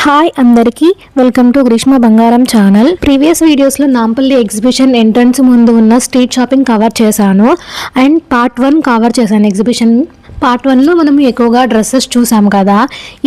Hi అందరికీ welcome to Greeshma బంగారం channel. Previous వీడియోస్లో నాంపల్లి ఎగ్జిబిషన్ ఎంట్రన్స్ ముందు ఉన్న స్ట్రీట్ షాపింగ్ కవర్ చేశాను అండ్ పార్ట్ 1 కవర్ చేశాను. ఎగ్జిబిషన్ పార్ట్ 1లో మనం ఎక్కువగా డ్రెస్సెస్ చూసాం కదా.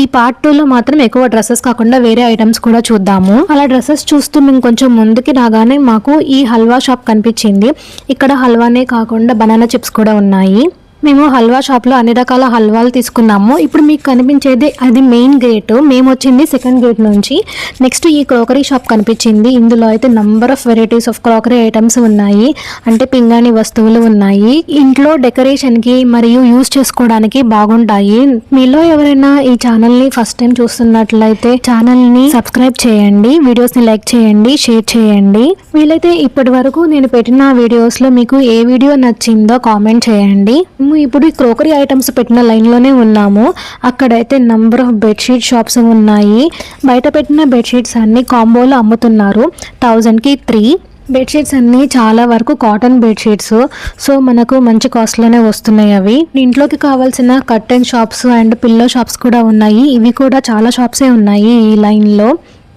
ఈ పార్ట్ 2లో మాత్రం ఎక్కువ డ్రెస్సెస్ కాకుండా వేరే ఐటమ్స్ కూడా చూద్దాము. అలా డ్రెస్సెస్ చూస్తూ మేము కొంచెం ముందుకి రాగానే మాకు ఈ హల్వా షాప్ కనిపించింది. ఇక్కడ హల్వానే కాకుండా బనానా చిప్స్ కూడా ఉన్నాయి. మేము హల్వా షాప్లో అన్ని రకాల హల్వాలు తీసుకున్నాము. ఇప్పుడు మీకు కనిపించేది అది మెయిన్ గేట్. మేము వచ్చింది సెకండ్ గేట్ నుంచి. నెక్స్ట్ ఈ క్రోకరీ షాప్ కనిపించింది. ఇందులో అయితే number of varieties of crockery items ఉన్నాయి. అంటే పింగాణి వస్తువులు ఉన్నాయి. ఇంట్లో డెకరేషన్కి మరియు యూజ్ చేసుకోవడానికి బాగుంటాయి. మీలో ఎవరైనా ఈ ఛానల్ని ఫస్ట్ టైం చూస్తున్నట్లయితే ఛానల్ని సబ్స్క్రైబ్ చేయండి, వీడియోస్ని లైక్ చేయండి, షేర్ చేయండి. వీలైతే ఇప్పటి వరకు నేను పెట్టిన వీడియోస్లో మీకు ఏ వీడియో నచ్చిందో కామెంట్ చేయండి. ఇప్పుడు ఈ క్రోకరీ ఐటమ్స్ పెట్టిన లైన్లోనే ఉన్నాము. అక్కడైతే నంబర్ ఆఫ్ బెడ్షీట్ షాప్స్ ఉన్నాయి. బయట పెట్టిన బెడ్షీట్స్ అన్ని కాంబోలో అమ్ముతున్నారు. 1000కి 3 బెడ్షీట్స్ అన్నీ చాలా వరకు కాటన్ బెడ్షీట్స్. సో మనకు మంచి కాస్ట్లోనే వస్తున్నాయి అవి. ఇంట్లోకి కావాల్సిన curtain shops and pillow shops కూడా ఉన్నాయి. ఇవి కూడా చాలా షాప్సే ఉన్నాయి ఈ లైన్లో.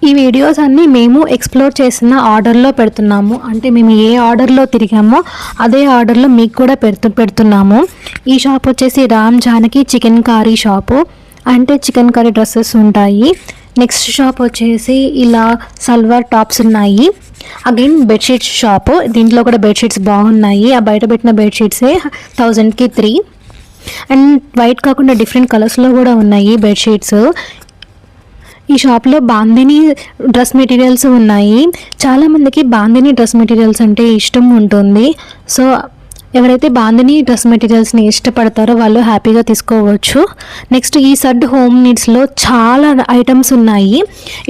ఈ వీడియోస్ అన్నీ మేము ఎక్స్ప్లోర్ చేసిన ఆర్డర్లో పెడుతున్నాము. అంటే మేము ఏ ఆర్డర్లో తిరిగామో అదే ఆర్డర్లో మీకు కూడా పెడుతున్నాము. ఈ షాప్ వచ్చేసి Ram Janaki chicken curry shop. అంటే చికెన్ కర్రీ డ్రెస్సెస్ ఉంటాయి. నెక్స్ట్ షాప్ వచ్చేసి ఇలా సల్వార్ టాప్స్ ఉన్నాయి. Again bedsheets shop. దీంట్లో కూడా బెడ్షీట్స్ బాగున్నాయి. ఆ బయట పెట్టిన బెడ్షీట్సే 1000కి 3 అండ్ వైట్ కాకుండా డిఫరెంట్ కలర్స్లో కూడా ఉన్నాయి బెడ్షీట్స్. ఈ షాప్లో బాందిని డ్రెస్ మెటీరియల్స్ ఉన్నాయి. చాలామందికి బాందిని డ్రెస్ మెటీరియల్స్ అంటే ఇష్టం ఉంటుంది. సో ఎవరైతే బాందిని డ్రెస్ మెటీరియల్స్ని ఇష్టపడతారో వాళ్ళు హ్యాపీగా తీసుకోవచ్చు. నెక్స్ట్ ఈ సడ్ హోమ్ నీడ్స్లో చాలా ఐటమ్స్ ఉన్నాయి.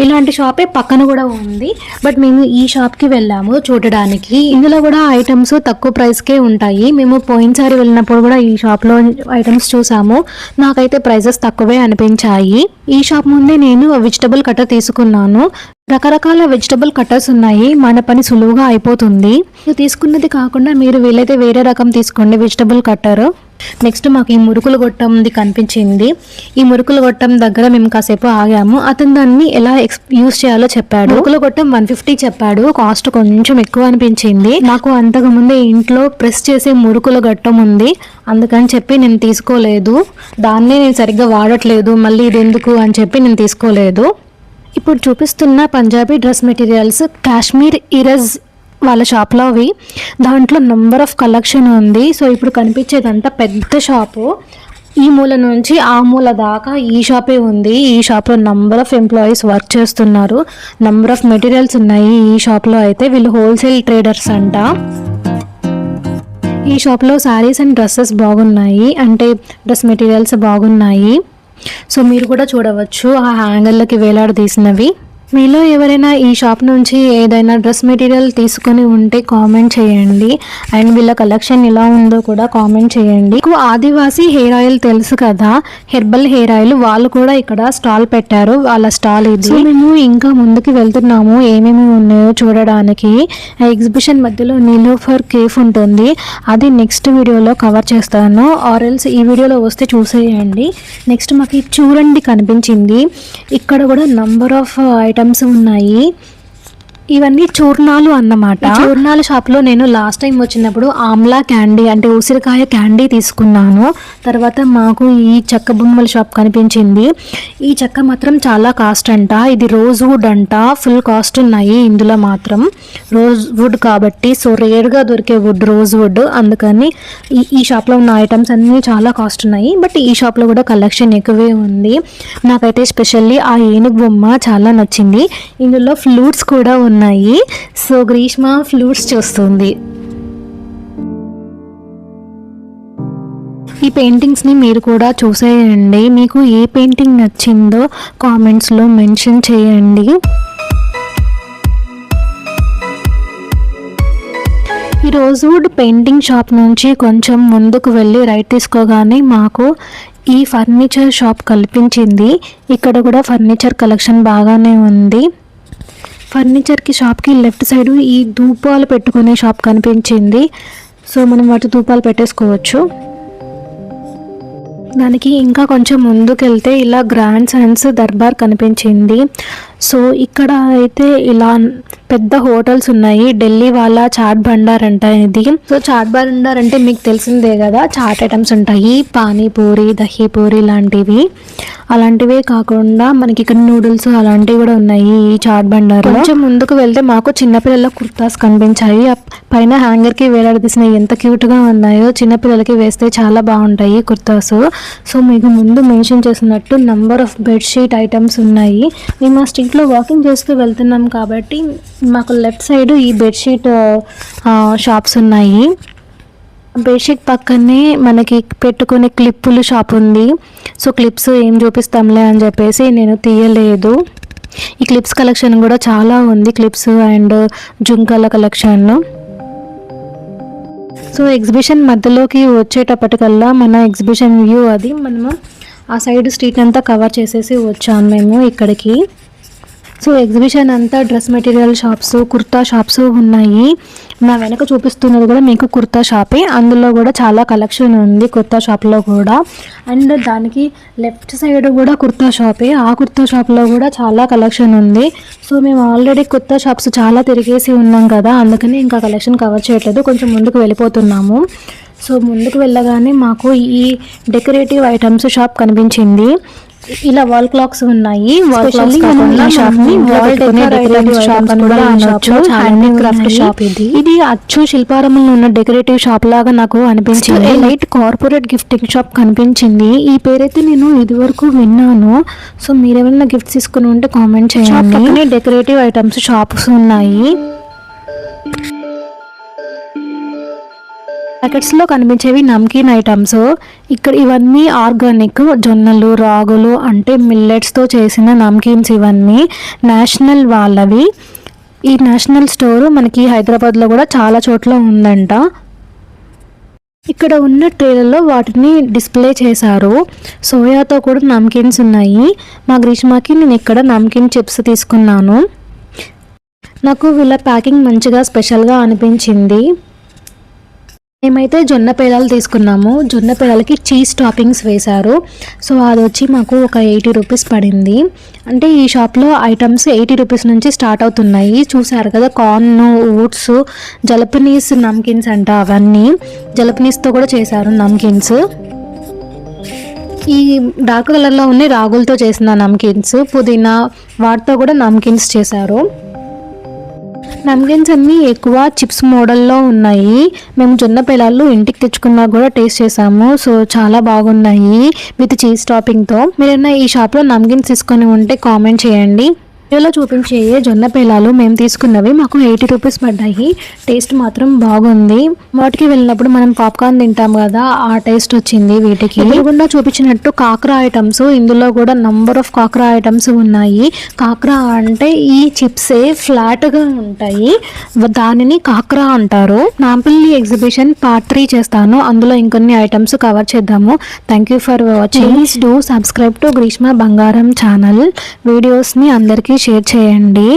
ఇలాంటి షాపే పక్కన కూడా ఉంది. బట్ మేము ఈ షాప్కి వెళ్ళాము చూడడానికి. ఇందులో కూడా ఐటమ్స్ తక్కువ ప్రైస్కే ఉంటాయి. మేము పోయినసారి వెళ్ళినప్పుడు కూడా ఈ షాప్లో ఐటమ్స్ చూసాము. నాకైతే ప్రైజెస్ తక్కువే అనిపించాయి. ఈ షాప్ ముందే నేను వెజిటబుల్ కట్టర్ తీసుకున్నాను. రకరకాల వెజిటబుల్ కట్టర్స్ ఉన్నాయి. మన పని సులువుగా అయిపోతుంది. తీసుకున్నది కాకుండా మీరు వీలైతే వేరే రకం తీసుకోండి వెజిటబుల్ కట్టర్. నెక్స్ట్ మాకు ఈ మురుకులు గొట్టంది కనిపించింది. ఈ మురుకులు గొట్టం దగ్గర మేము కాసేపు ఆగాము. అతను దాన్ని ఎలా యూజ్ చేయాలో చెప్పాడు. మురుకుల గొట్టం 150 చెప్పాడు. కాస్ట్ కొంచెం ఎక్కువ అనిపించింది నాకు. అంతకు ముందే ఇంట్లో ప్రెస్ చేసే మురుకుల గొట్టం ఉంది, అందుకని చెప్పి నేను తీసుకోలేదు. దాన్నే నేను సరిగ్గా వాడట్లేదు, మళ్ళీ ఇది ఎందుకు అని చెప్పి నేను తీసుకోలేదు. ఇప్పుడు చూపిస్తున్న పంజాబీ డ్రెస్ మెటీరియల్స్ కాశ్మీర్ ఇరజ్ వాళ్ళ షాప్లో అవి. దాంట్లో నంబర్ ఆఫ్ కలెక్షన్ ఉంది. సో ఇప్పుడు కనిపించేదంతా పెద్ద షాపు. ఈ మూల నుంచి ఆ మూల దాకా ఈ షాపే ఉంది. ఈ షాప్లో నంబర్ ఆఫ్ ఎంప్లాయీస్ వర్క్ చేస్తున్నారు. నంబర్ ఆఫ్ మెటీరియల్స్ ఉన్నాయి ఈ షాప్లో. అయితే వీళ్ళు హోల్సేల్ ట్రేడర్స్ అంట. ఈ షాప్లో శారీస్ అండ్ డ్రెస్సెస్ బాగున్నాయి. అంటే డ్రెస్ మెటీరియల్స్ బాగున్నాయి. సో మీరు కూడా చూడవచ్చు ఆ హ్యాంగర్లకి వేలాడదీసినవి. మీలో ఎవరైనా ఈ షాప్ నుంచి ఏదైనా డ్రెస్ మెటీరియల్ తీసుకొని ఉంటే కామెంట్ చేయండి. అండ్ వీళ్ళ కలెక్షన్ ఎలా ఉందో కూడా కామెంట్ చేయండి. మీకు ఆదివాసీ హెయిర్ ఆయిల్ తెలుసు కదా, హెర్బల్ హెయిర్ ఆయిల్. వాళ్ళు కూడా ఇక్కడ స్టాల్ పెట్టారు. వాళ్ళ స్టాల్ ఇది. మేము ఇంకా ముందుకు వెళ్తున్నాము ఏమేమి ఉన్నాయో చూడడానికి. ఎగ్జిబిషన్ మధ్యలో నీలోఫర్ కేఫ్ ఉంటుంది. అది నెక్స్ట్ వీడియోలో కవర్ చేస్తాను. ఆర్ఎల్స్ ఈ వీడియోలో వస్తే చూసేయండి. నెక్స్ట్ మాకు చూడండి కనిపించింది. ఇక్కడ కూడా నంబర్ ఆఫ్ ఐటమ్స్ ఉన్నాయి. ఇవన్నీ చూర్ణాలు అన్నమాట. చూర్ణాల షాప్లో నేను లాస్ట్ టైం వచ్చినప్పుడు ఆమ్లా క్యాండీ అంటే ఉసిరికాయ క్యాండీ తీసుకున్నాను. తర్వాత మాకు ఈ చెక్క బొమ్మల షాప్ కనిపించింది. ఈ చెక్క మాత్రం చాలా కాస్ట్ అంట. ఇది రోజ్ వుడ్ అంట. ఫుల్ కాస్ట్ ఉన్నాయి ఇందులో మాత్రం. రోజ్ వుడ్ కాబట్టి సో రేర్గా దొరికే వుడ్ రోజ్ వుడ్. అందుకని ఈ షాప్లో ఉన్న ఐటమ్స్ అన్నీ చాలా కాస్ట్ ఉన్నాయి. బట్ ఈ షాప్లో కూడా కలెక్షన్ ఎక్కువే ఉంది. నాకైతే స్పెషల్లీ ఆ ఏనుగు బొమ్మ చాలా నచ్చింది. ఇందులో ఫ్లూట్స్ కూడా ఉన్నాయి. సో గ్రీష్మ ఫ్లూట్స్ చూస్తుంది. ఈ పెయింటింగ్స్ని మీరు కూడా చూసేయండి. మీకు ఏ పెయింటింగ్ నచ్చిందో కామెంట్స్లో మెన్షన్ చేయండి. ఈ రోజ్వుడ్ పెయింటింగ్ షాప్ నుంచి కొంచెం ముందుకు వెళ్ళి రైట్ తీసుకోగానే మాకు ఈ ఫర్నిచర్ షాప్ కల్పించింది. ఇక్కడ కూడా ఫర్నిచర్ కలెక్షన్ బాగానే ఉంది. ఫర్నిచర్కి షాప్కి లెఫ్ట్ సైడ్ ఈ ధూపాలు పెట్టుకునే షాప్ కనిపించింది. సో మనం వాటి ధూపాలు పెట్టేసుకోవచ్చు. దానికి ఇంకా కొంచెం ముందుకెళ్తే ఇలా గ్రాండ్ సన్స్ దర్బార్ కనిపించింది. సో ఇక్కడ అయితే ఇలా పెద్ద హోటల్స్ ఉన్నాయి. ఢిల్లీ వాళ్ళ చాట్ బండార్ అంట ఇది. సో చాట్ బండార్ అంటే మీకు తెలిసిందే కదా, చాట్ ఐటమ్స్ ఉంటాయి, పానీపూరి, దహీపూరి లాంటివి. అలాంటివే కాకుండా మనకి ఇక్కడ నూడిల్స్ అలాంటివి కూడా ఉన్నాయి ఈ చాట్ బండార్. కొంచెం ముందుకు వెళ్తే మాకు చిన్నపిల్లల కుర్తాస్ కనిపించాయి. పైన హ్యాంగర్కి వేలాడదీసిన ఎంత క్యూట్గా ఉన్నాయో, చిన్నపిల్లలకి వేస్తే చాలా బాగుంటాయి కుర్తాస్. సో మీకు ముందు మెన్షన్ చేసినట్టు నంబర్ ఆఫ్ బెడ్షీట్ ఐటమ్స్ ఉన్నాయి. మేము ఆ స్ట్రీట్లో వాకింగ్ చేస్తూ వెళ్తున్నాం కాబట్టి మాకు లెఫ్ట్ సైడ్ ఈ బెడ్షీట్ షాప్స్ ఉన్నాయి. బెడ్షీట్ పక్కనే మనకి పెట్టుకునే క్లిప్పులు షాప్ ఉంది. సో క్లిప్స్ ఏం చూపిస్తాంలే అని చెప్పేసి నేను తీయలేదు. ఈ క్లిప్స్ కలెక్షన్ కూడా చాలా ఉంది, క్లిప్స్ అండ్ జుంకాల కలెక్షన్. సో ఎగ్జిబిషన్ మధ్యలోకి వచ్చేటప్పటికల్లా మన ఎగ్జిబిషన్ వ్యూ అది మనము ఆ సైడ్ స్ట్రీట్ అంతా కవర్ చేసేసి వచ్చాము మేము ఇక్కడికి. సో ఎగ్జిబిషన్ అంతా dress material shops, kurta shops ఉన్నాయి. నా వెనక చూపిస్తున్నది కూడా మీకు కుర్తా షాపే. అందులో కూడా చాలా కలెక్షన్ ఉంది కుర్తా షాప్లో కూడా. అండ్ దానికి లెఫ్ట్ సైడ్ కూడా కుర్తా షాపే. ఆ కుర్తా షాప్లో కూడా చాలా కలెక్షన్ ఉంది. సో మేము ఆల్రెడీ కుర్తా షాప్స్ చాలా తిరిగేసి ఉన్నాం కదా, అందుకని ఇంకా కలెక్షన్ కవర్ చేయట్లేదు, కొంచెం ముందుకు వెళ్ళిపోతున్నాము. సో ముందుకు వెళ్ళగానే మాకు ఈ డెకరేటివ్ ఐటమ్స్ షాప్ కనిపించింది. ఇలా వాల్ క్లాక్స్ ఉన్నాయి. వాల్ క్లాక్స్ కాకుండా షాప్ ని వాల్ డెకరేటివ్ షాప్ అని కూడా అనొచ్చు. హ్యాండ్ క్రాఫ్ట్ షాప్ ఇది అచ్చు శిల్పారామంలో ఉన్న డెకరేటివ్ షాప్ లాగా నాకు అనిపించింది. లైట్ కార్పొరేట్ గిఫ్టింగ్ షాప్ కనిపించింది. ఈ పేరైతే నేను ఇది వరకు విన్నాను. సో మీరు ఏమైనా గిఫ్ట్స్ తీసుకుని ఉంటే కామెంట్ చేయండి. డెకరేటివ్ ఐటమ్స్ షాప్స్ ఉన్నాయి. ప్యాకెట్స్లో కనిపించేవి నమ్కీన్ ఐటమ్స్. ఇక్కడ ఇవన్నీ ఆర్గానిక్ జొన్నలు, రాగులు అంటే మిల్లెట్స్తో చేసిన నమ్కీన్స్. ఇవన్నీ నేషనల్ వాళ్ళవి. ఈ నేషనల్ స్టోర్ మనకి హైదరాబాద్లో కూడా చాలా చోట్ల ఉందంట. ఇక్కడ ఉన్న ట్రేలలో వాటిని డిస్ప్లే చేశారు. సోయాతో కూడా నమ్కీన్స్ ఉన్నాయి. మా గ్రీష్మకి నేను ఇక్కడ నమ్కీన్ చిప్స్ తీసుకున్నాను. నాకు వీళ్ళ ప్యాకింగ్ మంచిగా స్పెషల్గా అనిపించింది. మేమైతే జొన్న పేలాలు తీసుకున్నాము. జొన్న పేలాలకి చీజ్ టాపింగ్స్ వేశారు. సో అది వచ్చి మాకు ఒక 80 రూపీస్ పడింది. అంటే ఈ షాప్లో ఐటమ్స్ 80 రూపీస్ నుంచి స్టార్ట్ అవుతున్నాయి. చూసారు కదా, కార్న్, ఓట్స్, జలపనీస్ నమ్కిన్స్ అంట. అవన్నీ జలపనీస్తో కూడా చేశారు నమ్కిన్స్. ఈ డార్క్ కలర్లో ఉన్న రాగులతో చేసిన నమ్కిన్స్, పుదీనా వాటితో కూడా నమ్కిన్స్ చేశారు. నమ్కిన్స్ అన్నీ ఎక్కువ చిప్స్ మోడల్లో ఉన్నాయి. మేము జొన్న పేలాలు ఇంటికి తెచ్చుకున్నా కూడా టేస్ట్ చేసాము. సో చాలా బాగున్నాయి విత్ చీజ్ టాపింగ్తో. మీరైనా ఈ షాప్లో నమ్కిన్స్ తీసుకొని ఉంటే కామెంట్ చేయండి. వీడియోలో చూపించే జొన్న పేలాలు మేము తీసుకున్నవి మాకు 80 రూపీస్ పడ్డాయి. టేస్ట్ మాత్రం బాగుంది. వాటికి వెళ్ళినప్పుడు మనం పాప్కార్న్ తింటాం కదా, ఆ టేస్ట్ వచ్చింది వీటికి. ఎదురుగుండా చూపించినట్టు కాకరా ఐటమ్స్, ఇందులో కూడా నంబర్ ఆఫ్ కాకరా ఐటమ్స్ ఉన్నాయి. కాకరా అంటే ఈ చిప్సే ఫ్లాట్గా ఉంటాయి, దానిని కాకరా అంటారు. నాంపల్లి ఎగ్జిబిషన్ పార్ట్ 3 చేస్తాను, అందులో ఇంకొన్ని ఐటమ్స్ కవర్ చేద్దాము. Thank you for watching. Please do subscribe to Greeshma బంగారం ఛానల్. వీడియోస్ని అందరికీ షేర్ చేయండి.